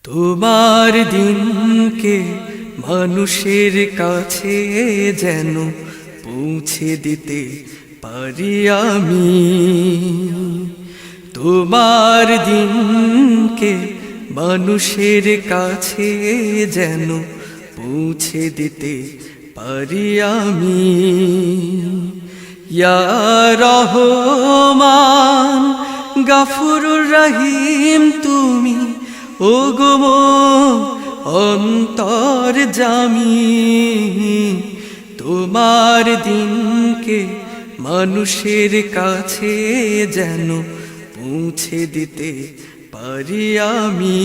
তোমার দিনকে মানুষের কাছে যেন পৌঁছে দিতে পারি আমি। তোমার দিনকে মানুষের কাছে যেন পৌঁছে দিতে পারি আমি। ইয়া রহমান গফুরুর রহিম তুমি ওগো মোর অন্তরজামী। তোমার দিনকে মানুষের কাছে যেন পৌঁছে দিতে পারি আমি।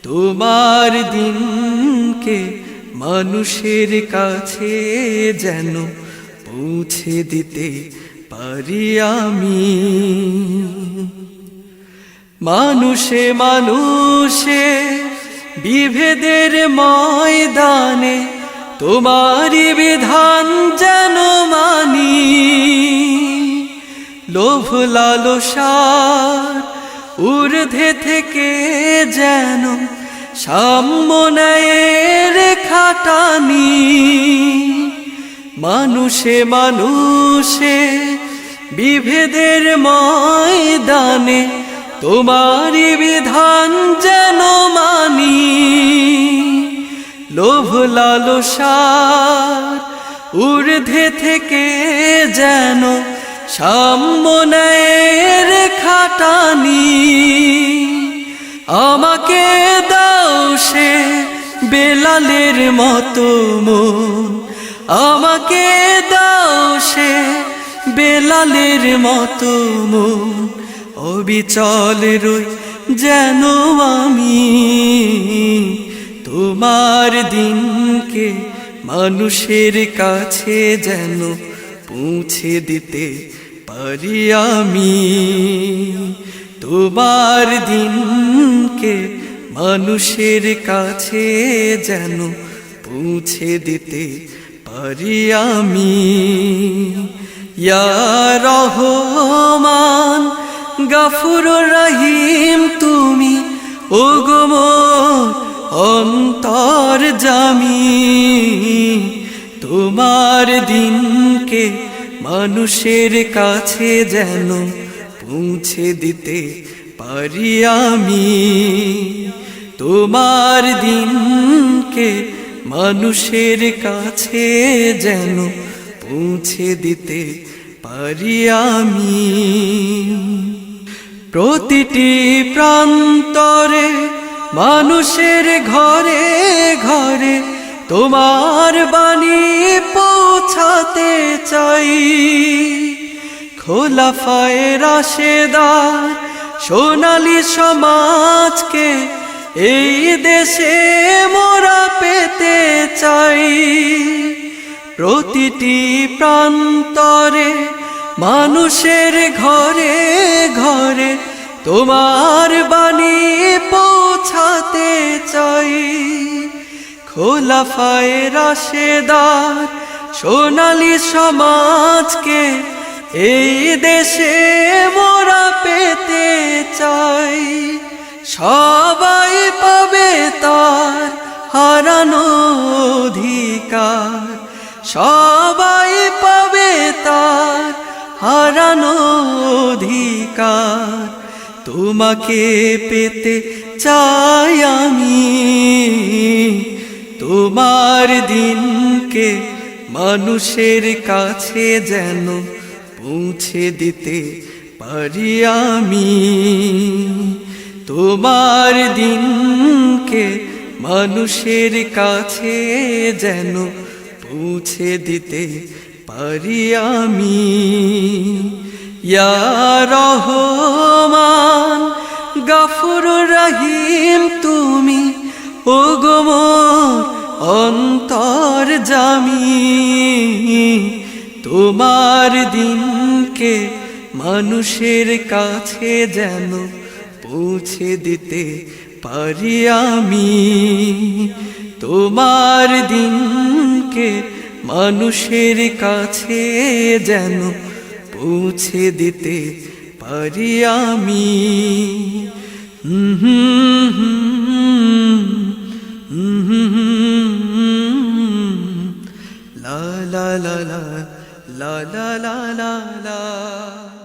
তোমার দিনকে মানুষের কাছে যেন পৌঁছে দিতে পারি আমি। মানুষে মানুষে বিভেদের ময়দানে তোমারি বিধান যেন মানি। লোভ লালসার ঊর্ধ্বে থেকে যেন সাম্যের খাটানি। মানুষে মানুষে বিভেদের ময়দানে তোমারি বিধান যেন মানি। লোভ লালসার ঊর্ধ্বে থেকে যেন সাম্যের খাটানি। আমাকে দাও সে বেলালের মতো মন, আমাকে দাও সে বেলালের মতো মন। অবিচল রই যেন আমি। তোমার দিনকে মানুষের কাছে যেন পৌঁছে দিতে পারি আমি। তোমার দিনকে মানুষের কাছে যেন পৌঁছে দিতে পারি আমি। ইয়া রহমান গফুরুর রহিম তুমি ওগো মোর অন্তরজামী। তোমার দিনকে মানুষের কাছে যেন পৌঁছে দিতে পারি আমি। তোমার দিনকে মানুষের কাছে যেন পৌঁছে দিতে পারি আমি। প্রতিটি প্রান্তরে মানুষের ঘরে ঘরে তোমার বাণী পৌঁছাতে চাই। খোলাফায়ে রাশেদার সোনালী সমাজকে এই দেশে মোরা পেতে চাই। প্রতিটি প্রান্তরে মানুষের ঘরে ঘরে তোমার বাণী পৌঁছাতে চাই। খোলাফায়ে রাশেদার সোনালী সমাজকে এই দেশে মোরা পেতে চাই। সবাই পাবে তার হারানো অধিকার, সবাই পাবে তার হারানো অধিকার। তোমাকে পেতে চাই আমি। তোমার দিনকে মানুষের কাছে যেন পৌঁছে দিতে পারি আমি। তোমার দিনকে মানুষের কাছে যেন পৌঁছে দিতে পারি আমি। ইয়া রহমান গফুরুর রহিম তুমি ওগো মোর অন্তরজামী। তোমার দিনকে মানুষের কাছে যেন পৌঁছে দিতে পারি আমি। তোমার দিনকে মানুষের কাছে যেন পৌঁছে দিতে পারি আমি। La la la la la la la la la.